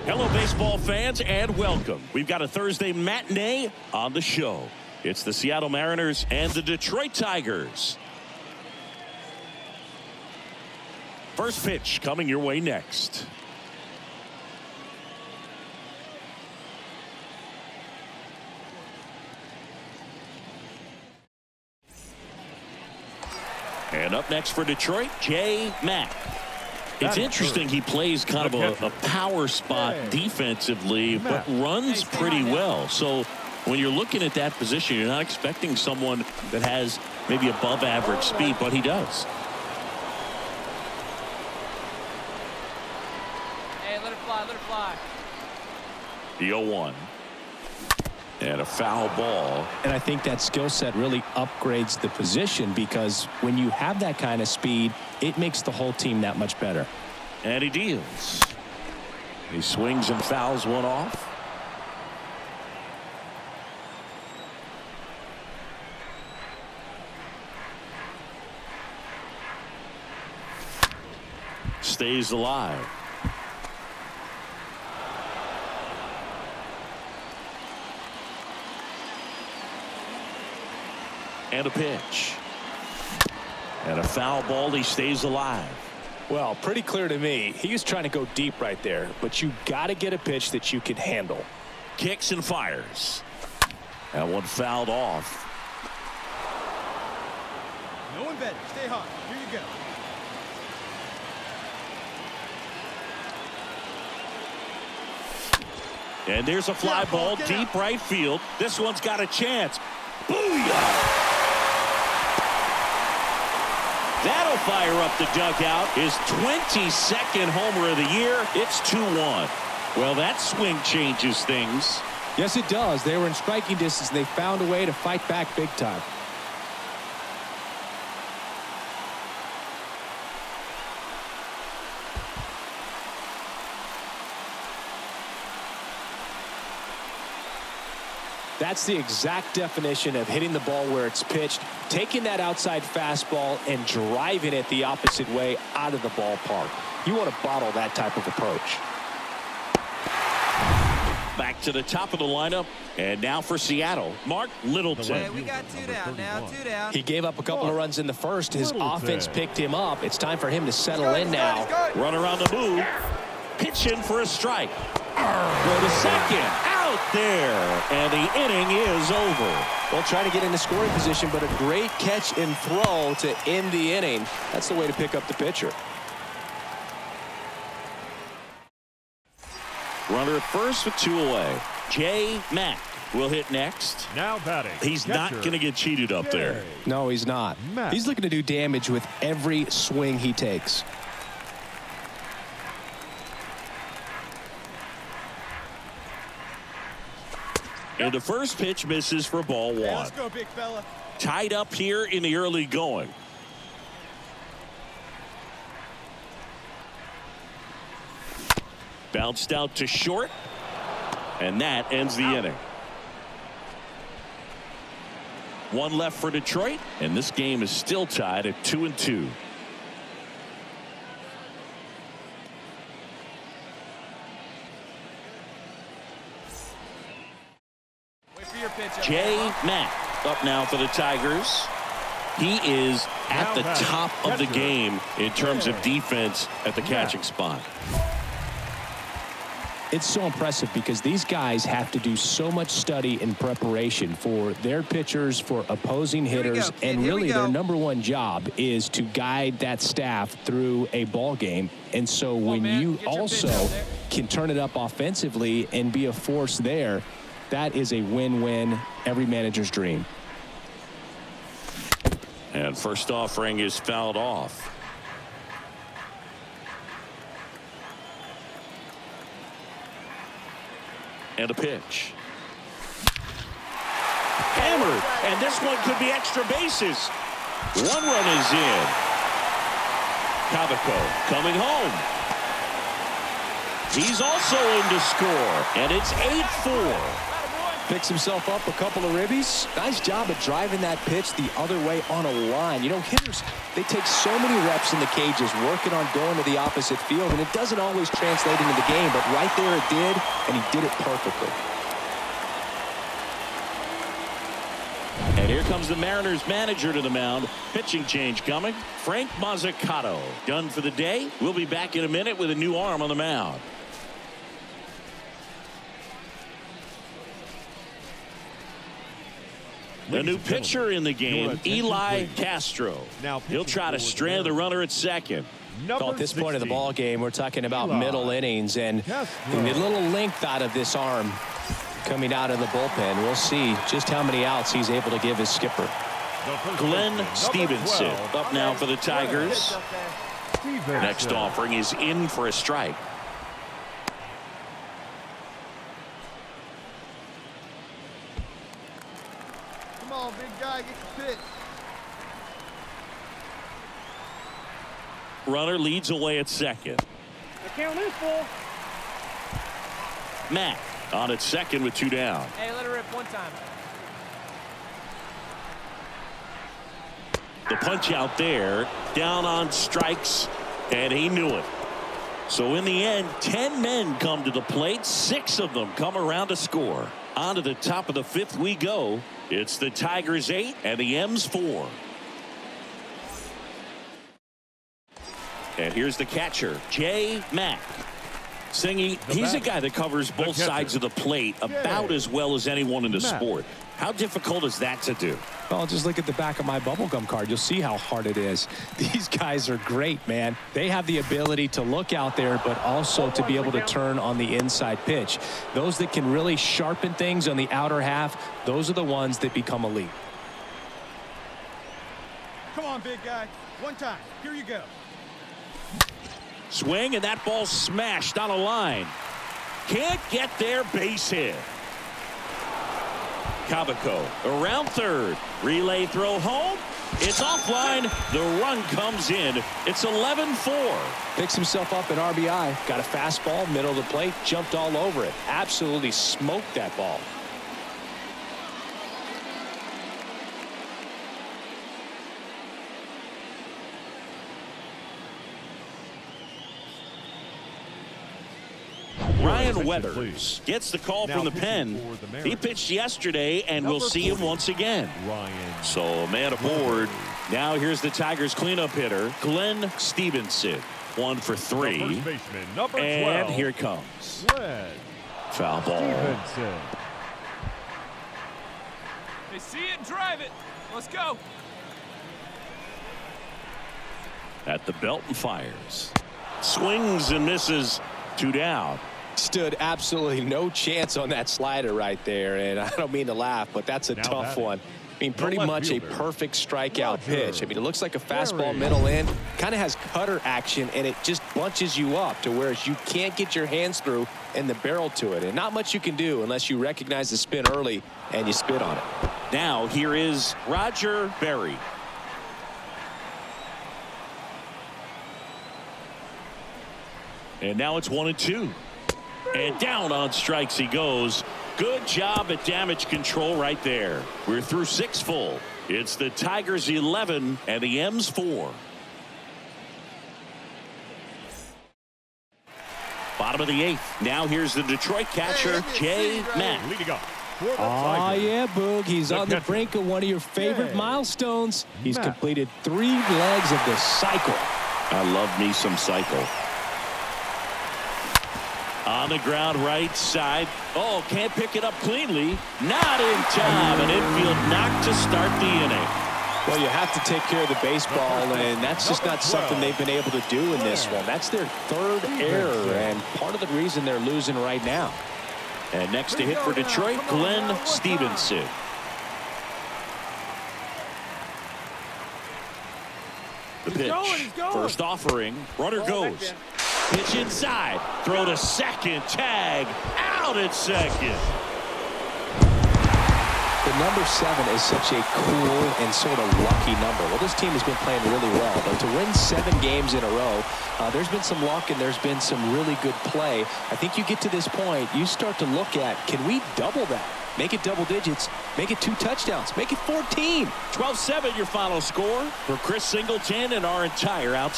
Hello, baseball fans, and welcome. We've got a Thursday matinee on the show. It's the Seattle Mariners and the Detroit Tigers. First pitch coming your way next. And up next for Detroit, Jay Mack. It's interesting he plays kind of a power spot defensively, but runs pretty well. So when you're looking at that position, you're not expecting someone that has maybe above average speed, but he does. Hey, let it fly, let it fly. The 0-1. And a foul ball. And I think that skill set really upgrades the position, because when you have that kind of speed, it makes the whole team that much better. And he deals. He swings and fouls one off. Stays alive. And a pitch. And a foul ball. He stays alive. Well, pretty clear to me. He was trying to go deep right there, but you got to get a pitch that you can handle. Kicks and fires. That one fouled off. No one better. Stay hot. Here you go. And there's a fly ball deep right field. This one's got a chance. Booyah! That'll fire up the dugout. His 22nd homer of the year. It's 2-1. Well, that swing changes things. Yes, it does. They were in striking distance, and they found a way to fight back big time. That's the exact definition of hitting the ball where it's pitched, taking that outside fastball and driving it the opposite way out of the ballpark. You want to bottle that type of approach. Back to the top of the lineup, and now for Seattle, Mark Littleton. Hey, we got two down now, two down. He gave up a couple of runs in the first. His offense picked him up. It's time for him to settle in now. Run around the move. Pitch in for a strike. Go to second. Out there. And the inning is over. Well, trying to get into scoring position, but a great catch and throw to end the inning. That's the way to pick up the pitcher. Runner at first with 2 away. Jay Mack will hit next. Now batting. He's not going to get cheated up there. No, he's not. Mack. He's looking to do damage with every swing he takes. And the first pitch misses for ball 1. Let's go, big fella. Tied up here in the early going. Bounced out to short. And that ends the inning. 1 left for Detroit, and this game is still tied at 2-2. Jay Mack up now for the Tigers. He is at the top of the game in terms of defense at the catching spot. It's so impressive because these guys have to do so much study and preparation for their pitchers, for opposing hitters, and really their #1 job is to guide that staff through a ball game. And so when you also can turn it up offensively and be a force there, that is a win-win, every manager's dream. And first offering is fouled off. And a pitch. Hammered, and this one could be extra bases. 1 run is in. Cavaco coming home. He's also in to score, and it's 8-4. Picks himself up a couple of ribbies. Nice job of driving that pitch the other way on a line. You know, hitters, they take so many reps in the cages working on going to the opposite field, and it doesn't always translate into the game, but right there it did, and he did it perfectly. And here comes the Mariners manager to the mound. Pitching change coming. Frank Mazzucato done for the day. We'll be back in a minute with a new arm on the mound. The new pitcher in the game, Eli Castro. He'll try to strand the runner at second. At this point of the ball game, we're talking about middle innings, and the little length out of this arm coming out of the bullpen. We'll see just how many outs he's able to give his skipper. Glenn Stevenson up now for the Tigers. Next offering is in for a strike. Come on, big guy, get the pitch. Runner leads away at second. The count is full. Matt on at second with 2 down. Hey, let her rip one time. The punch out there, down on strikes, and he knew it. So in the end, 10 men come to the plate. 6 of them come around to score. On to the top of the 5th we go. It's the Tigers 8 and the M's 4. And here's the catcher, Jay Mack. Singy, he's a guy that covers both sides of the plate about as well as anyone in the sport. How difficult is that to do? Well, just look at the back of my bubblegum card. You'll see how hard it is. These guys are great, man. They have the ability to look out there, but also to be able to turn on the inside pitch. Those that can really sharpen things on the outer half, those are the ones that become elite. Come on, big guy. One time. Here you go. Swing, and that ball smashed on a line. Can't get there, base hit. Cavaco around third. Relay throw home. It's offline. The run comes in. It's 11-4. Picks himself up an RBI. Got a fastball, middle of the plate, jumped all over it. Absolutely smoked that ball. Ryan Weathers gets the call from the pen. He pitched yesterday, and we'll see him once again. So a man aboard. Now here's the Tigers cleanup hitter, Glenn Stevenson. 1 for 3. And here it comes. Foul ball. They see it and drive it. Let's go. At the belt and fires. Swings and misses. 2 down. Stood absolutely no chance on that slider right there, and I don't mean to laugh, but that's a tough one. I mean, pretty much a perfect strikeout pitch. I mean, it looks like a fastball middle in, kind of has cutter action, and it just bunches you up to where you can't get your hands through and the barrel to it, and not much you can do unless you recognize the spin early and you spit on it. Now here is Roger Berry. And now it's 1-2. And down on strikes he goes. Good job at damage control right there. We're through 6 full. It's the Tigers 11 and the M's 4. Bottom of the 8th. Now here's the Detroit catcher, Jay Mack. Oh, yeah, Boog. He's on the brink of one of your favorite milestones. He's completed 3 legs of the cycle. I love me some cycle. On the ground right side. Oh, can't pick it up cleanly. Not in time. An infield knock to start the inning. Well, you have to take care of the baseball, and that's just not something they've been able to do in this one. That's their 3rd error, and part of the reason they're losing right now. And next to hit for Detroit, Glenn Stevenson. The pitch. First offering. Runner goes. Pitch inside. Throw to second. Tag. Out at second. The number 7 is such a cool and sort of lucky number. Well, this team has been playing really well, but to win 7 games in a row, there's been some luck and there's been some really good play. I think you get to this point, you start to look at, can we double that? Make it double digits. Make it 2 touchdowns. Make it 14. 12-7 your final score for Chris Singleton and our entire outside.